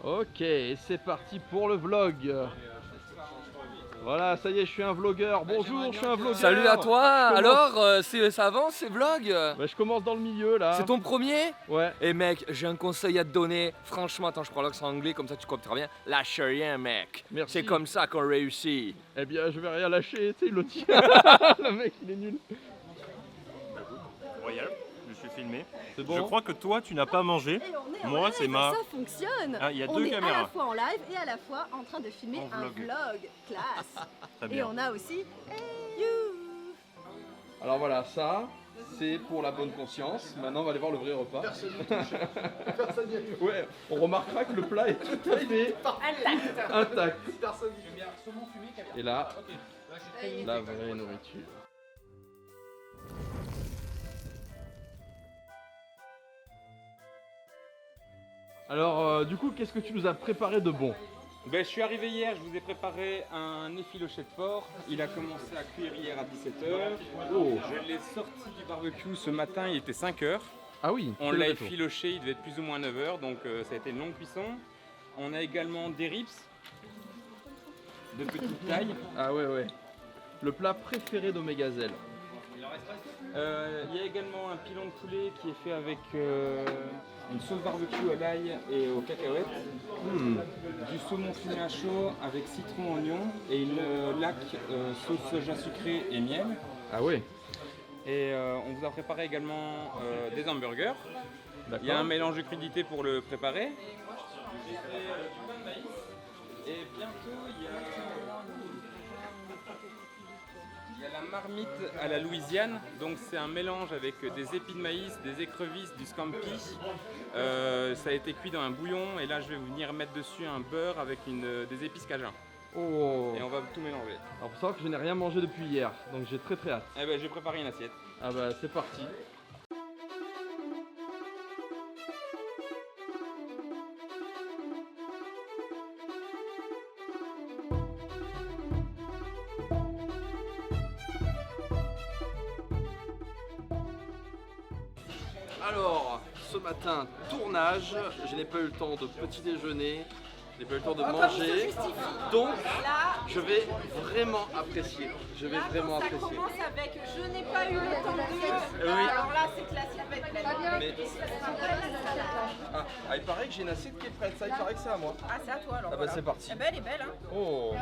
Ok, et c'est parti pour le vlog. Voilà, ça y est, je suis un vlogueur. Bonjour, je suis un vlogueur. Salut à toi. Alors, ça avance ces vlogs? Bah, je commence dans le milieu là. C'est ton premier? Ouais. Et mec, j'ai un conseil à te donner. Franchement, attends, je prends l'accent anglais, comme ça tu comprends bien. Lâche rien, mec. Merci. C'est comme ça qu'on réussit. Eh bien, je vais rien lâcher, tu sais, il le tient. Le mec, il est nul. Royal, je suis filmé. C'est bon. Je crois que toi, tu n'as pas mangé. Moi, c'est ma. Ça fonctionne. Ah, il y a on deux est caméras. à la fois en live et à la fois en train de filmer En un vlog. vlog. Classe. Très Et bien. on a aussi You. Alors voilà, ça, c'est pour la bonne conscience. Maintenant, on va aller voir le vrai repas. Ouais, on remarquera que le plat est tout à fait intact. Et là, la vraie nourriture. Alors, du coup, qu'est-ce que tu nous as préparé de bon? Ben, je suis arrivé hier, je vous ai préparé un effiloché de porc. Il a commencé à cuire hier à 17h. Oh. Je l'ai sorti du barbecue ce matin, il était 5h. Ah oui, On c'est le l'a retour. effiloché, il devait être plus ou moins 9h, donc ça a été une longue cuisson. On a également des ribs de petite taille. Ah ouais, ouais. Le plat préféré d'Omega Zell. Il y a également un pilon de poulet qui est fait avec une sauce barbecue à l'ail et aux cacahuètes. Du saumon fumé à chaud avec citron, oignon et une laque sauce soja sucrée et miel. Ah ouais. Et on vous a préparé également des hamburgers. Il y a un mélange de crudités pour le préparer. J'ai fait du pain de maïs. Et bientôt il y a la marmite à la Louisiane. Donc c'est un mélange avec des épis de maïs, des écrevisses, du scampi. Ça a été cuit dans un bouillon et là je vais venir mettre dessus un beurre avec des épices cajun. Oh. Et on va tout mélanger. Alors, pour savoir que je n'ai rien mangé depuis hier, donc j'ai très très hâte. Eh ben, j'ai préparé une assiette. Ah bah, c'est parti. Alors, ce matin, tournage, je n'ai pas eu le temps de petit déjeuner, je n'ai pas eu le temps de manger, donc je vais vraiment apprécier. Je vais vraiment Ça apprécier. commence avec je n'ai pas eu le temps de. Oui. Alors là, c'est classique avec la Mais- Ah, il paraît que j'ai une assiette qui est prête, ça, il paraît que c'est à moi. Ah, c'est à toi alors. Ah bah voilà. c'est parti. Eh ben, elle est belle, hein. Oh.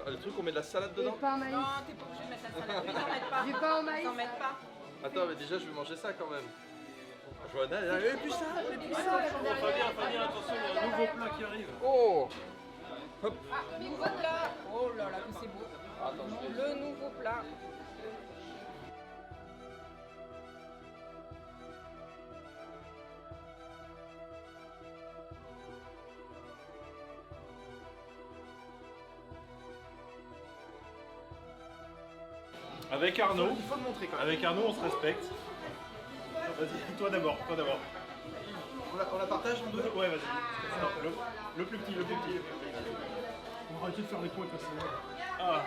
Le truc, on met de la salade dedans? Non, t'es pas obligé de mettre la salade. Ils en mettent pas. Du pain au maïs. Ils en mettent pas. Attends, mais déjà, je vais manger ça quand même. Joanna, elle a et puis ça, et puis ça. Fabien, attention, il y a un nouveau plat qui arrive. Oh. Ah, nouveau plat. Oh là là, que c'est beau. Le nouveau plat. Avec Arnaud. Il faut le montrer quand même. Avec Arnaud, on se respecte. Vas-y, toi d'abord, toi d'abord. On la partage en deux. Ouais, vas-y. Non, le plus petit, le plus petit. On va arrêter de faire les coups avec la salade. Ah.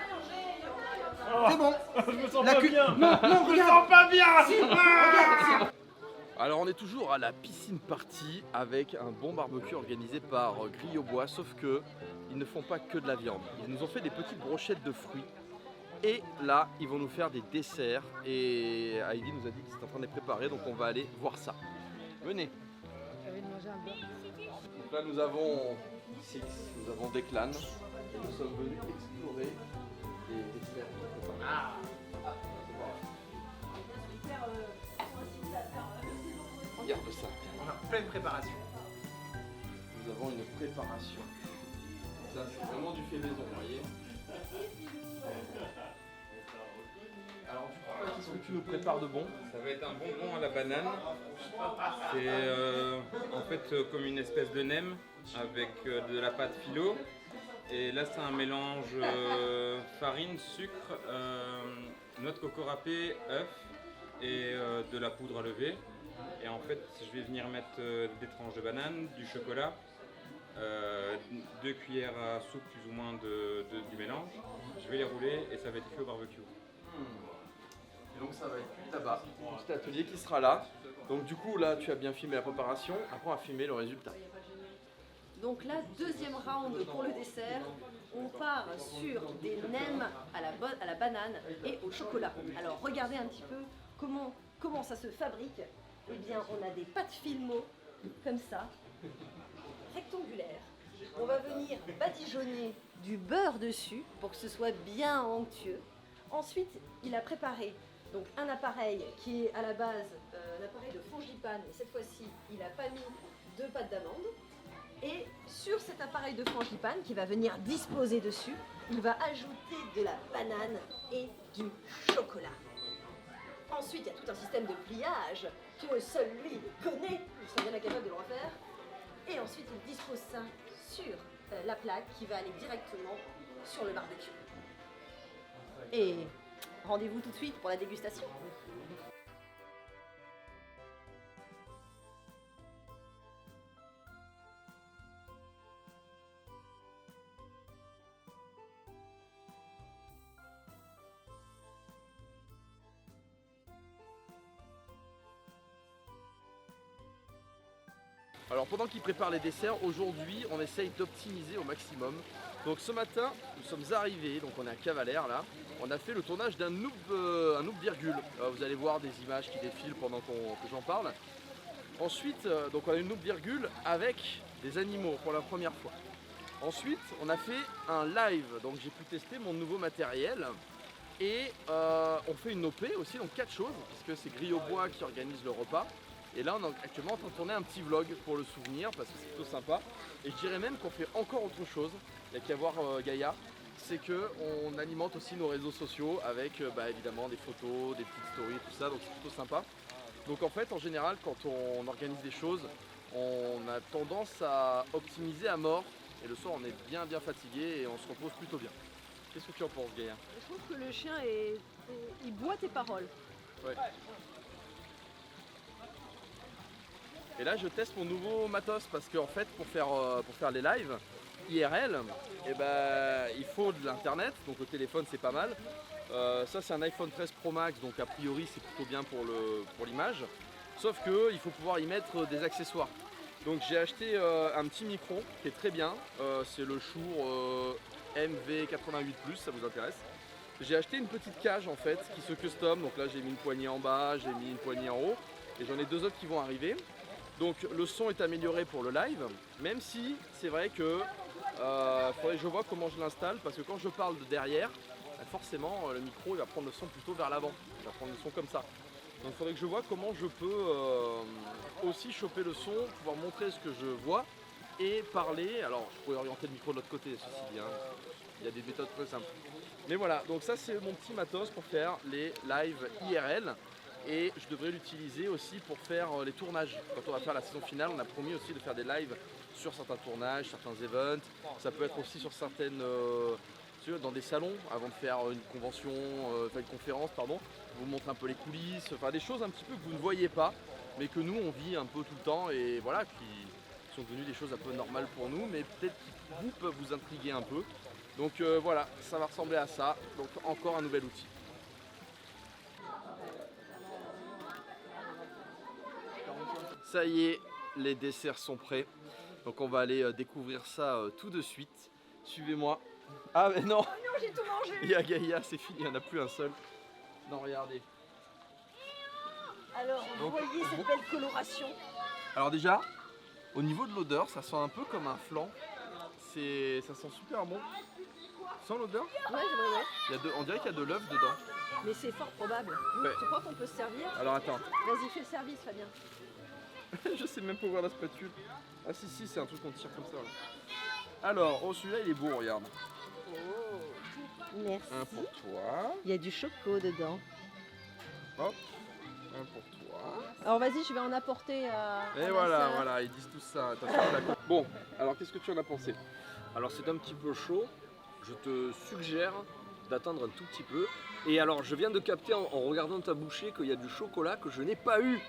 C'est bon. Je me sens La pas cu- bien. Non, non, Je me regarde. sens pas bien. Alors, on est toujours à la piscine party avec un bon barbecue organisé par Grille au Bois, sauf que ils ne font pas que de la viande. Ils nous ont fait des petites brochettes de fruits. Et là, ils vont nous faire des desserts. Et Heidi nous a dit qu'ils étaient en train de les préparer, donc on va aller voir ça. Venez. Donc là, nous avons Six, nous avons Declan. Et nous sommes venus explorer les desserts. Regarde ça. On a pleine préparation. Nous avons une préparation. Ça, c'est vraiment du fait maison, vous voyez. Alors, du coup, qu'est-ce que tu nous prépares de bon? Ça va être un bonbon à la banane. C'est en fait comme une espèce de nem avec de la pâte philo. Et là, c'est un mélange farine, sucre, noix de coco râpée, œuf et de la poudre à lever. Et en fait, je vais venir mettre des tranches de banane, du chocolat, 2 cuillères à soupe plus ou moins du mélange. Je vais les rouler et ça va être cuit au barbecue. Et donc ça va être cuit là-bas, un petit atelier qui sera là. Donc du coup là tu as bien filmé la préparation, après on va filmer le résultat. Donc là, deuxième round pour le dessert. On part sur des nems à la banane et au chocolat. Alors regardez un petit peu comment ça se fabrique. Eh bien, on a des pâtes filmo comme ça, rectangulaires. On va venir badigeonner du beurre dessus pour que ce soit bien onctueux. Ensuite, il a préparé donc un appareil qui est à la base un appareil de frangipane. Et cette fois-ci, il n'a pas mis de pâte d'amande. Et sur cet appareil de frangipane qui va venir disposer dessus, il va ajouter de la banane et du chocolat. Ensuite, il y a tout un système de pliage que seul lui connaît, il serait bien capable de le refaire. Et ensuite, il dispose ça sur la plaque qui va aller directement sur le barbecue. Et rendez-vous tout de suite pour la dégustation. Alors pendant qu'il prépare les desserts, aujourd'hui on essaye d'optimiser au maximum. Donc ce matin, nous sommes arrivés, donc on est à Cavalère là, on a fait le tournage d'un noob virgule. Vous allez voir des images qui défilent pendant que j'en parle. Ensuite, donc on a une noob virgule avec des animaux pour la première fois. Ensuite, on a fait un live, donc j'ai pu tester mon nouveau matériel. Et on fait une OP aussi, donc 4 choses, puisque c'est Grille au Bois qui organise le repas. Et là on est actuellement en train de tourner un petit vlog pour le souvenir parce que c'est plutôt sympa. Et je dirais même qu'on fait encore autre chose, il n'y a qu'à voir Gaïa, c'est qu'on alimente aussi nos réseaux sociaux avec évidemment des photos, des petites stories, tout ça, donc c'est plutôt sympa. Donc en fait en général quand on organise des choses, on a tendance à optimiser à mort et le soir on est bien fatigué et on se repose plutôt bien. Qu'est-ce que tu en penses Gaïa? Je trouve que le chien il boit tes paroles. Ouais. Et là je teste mon nouveau matos parce qu'en fait pour faire les lives IRL, il faut de l'internet, donc le téléphone c'est pas mal. Ça c'est un iPhone 13 Pro Max, donc a priori c'est plutôt bien pour l'image. Sauf qu'il faut pouvoir y mettre des accessoires. Donc j'ai acheté un petit micro qui est très bien, c'est le Shure MV88+, ça vous intéresse. J'ai acheté une petite cage en fait qui se custom, donc là j'ai mis une poignée en bas, j'ai mis une poignée en haut et j'en ai 2 autres qui vont arriver. Donc le son est amélioré pour le live, même si c'est vrai que faudrait que je vois comment je l'installe parce que quand je parle de derrière, forcément le micro il va prendre le son plutôt vers l'avant, il va prendre le son comme ça. Donc il faudrait que je vois comment je peux aussi choper le son, pouvoir montrer ce que je vois et parler. Alors je pourrais orienter le micro de l'autre côté, ceci dit, hein. Il y a des méthodes très simples. Mais voilà, donc ça c'est mon petit matos pour faire les lives IRL. Et je devrais l'utiliser aussi pour faire les tournages. Quand on va faire la saison finale, on a promis aussi de faire des lives sur certains tournages, certains events. Ça peut être aussi sur certaines, dans des salons, avant de faire une convention, une conférence, pardon. Vous montre un peu les coulisses, enfin des choses un petit peu que vous ne voyez pas, mais que nous on vit un peu tout le temps et voilà, qui sont devenues des choses un peu normales pour nous, mais peut-être qui vous peuvent vous intriguer un peu. Donc voilà, ça va ressembler à ça. Donc encore un nouvel outil. Ça y est, les desserts sont prêts. Donc on va aller découvrir ça tout de suite. Suivez-moi. Ah mais non, Oh non, j'ai tout mangé. il y a Gaïa, c'est fini, il n'y en a plus un seul. Non, regardez. Alors, vous Donc, voyez cette belle coloration. Alors déjà, au niveau de l'odeur, ça sent un peu comme un flan. Ça sent super bon. Sans l'odeur, Ouais. on dirait qu'il y a de l'œuf dedans. Mais c'est fort probable. Ouais. Tu crois qu'on peut se servir? Alors attends, Vas-y, fais le service, Fabien. je sais même pas ouvrir la spatule. Ah si, c'est un truc qu'on tire comme ça. Là. Alors, oh celui-là il est beau, regarde. Merci. Un pour toi. Il y a du choco dedans. Hop, un pour toi. Alors vas-y, je vais en apporter à Et ma voilà, sœur. voilà, ils disent tout ça. Attention à la... Bon, alors qu'est-ce que tu en as pensé? Alors c'est un petit peu chaud, je te suggère d'attendre un tout petit peu. Et alors je viens de capter en regardant ta bouchée qu'il y a du chocolat que je n'ai pas eu.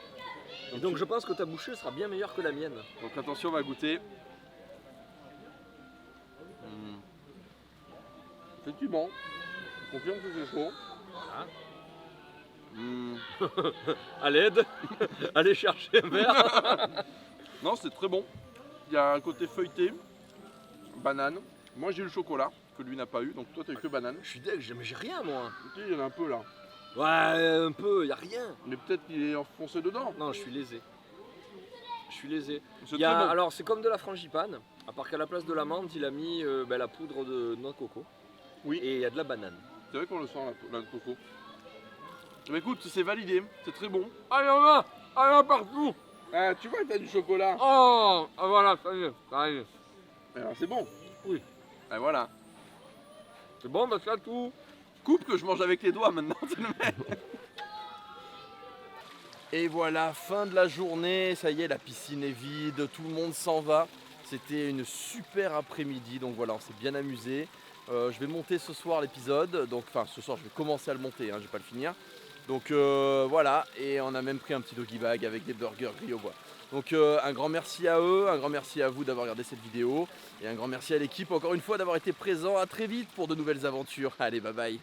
Et donc je pense que ta bouchée sera bien meilleure que la mienne. Donc attention, on va goûter. Effectivement, je confirme que c'est chaud. Voilà. À l'aide, allez chercher un verre. Non, c'est très bon. Il y a un côté feuilleté, banane. Moi j'ai eu le chocolat, que lui n'a pas eu, donc toi t'as eu que banane. Je suis deg, mais j'ai rien moi. Ok, il y en a un peu là. Ouais, un peu, y a rien. Mais peut-être qu'il est enfoncé dedans. Non, je suis lésé. Je suis lésé. C'est Il y a- très bon. Alors c'est comme de la frangipane, à part qu'à la place de la menthe, il a mis la poudre de noix de coco. Oui. Et il y a de la banane. C'est vrai qu'on le sent la de coco. Mais écoute, c'est validé, c'est très bon. Ah, il y en a! Ah, il y en a partout! Ah, tu vois, t'as du chocolat. Oh! Ah voilà, ça y est, ça arrive. Alors, c'est bon. Oui. Et voilà. C'est bon, bah ça tout. Coupe que je mange avec les doigts maintenant, tu le mets. Et voilà, fin de la journée, ça y est, la piscine est vide, tout le monde s'en va. C'était une super après-midi, donc voilà, on s'est bien amusé. Je vais monter ce soir l'épisode, donc enfin ce soir je vais commencer à le monter, hein, je vais pas le finir. Donc voilà, et on a même pris un petit doggy bag avec des burgers grillés au bois. Donc un grand merci à eux, un grand merci à vous d'avoir regardé cette vidéo, et un grand merci à l'équipe encore une fois d'avoir été présent. À très vite pour de nouvelles aventures. Allez, bye bye.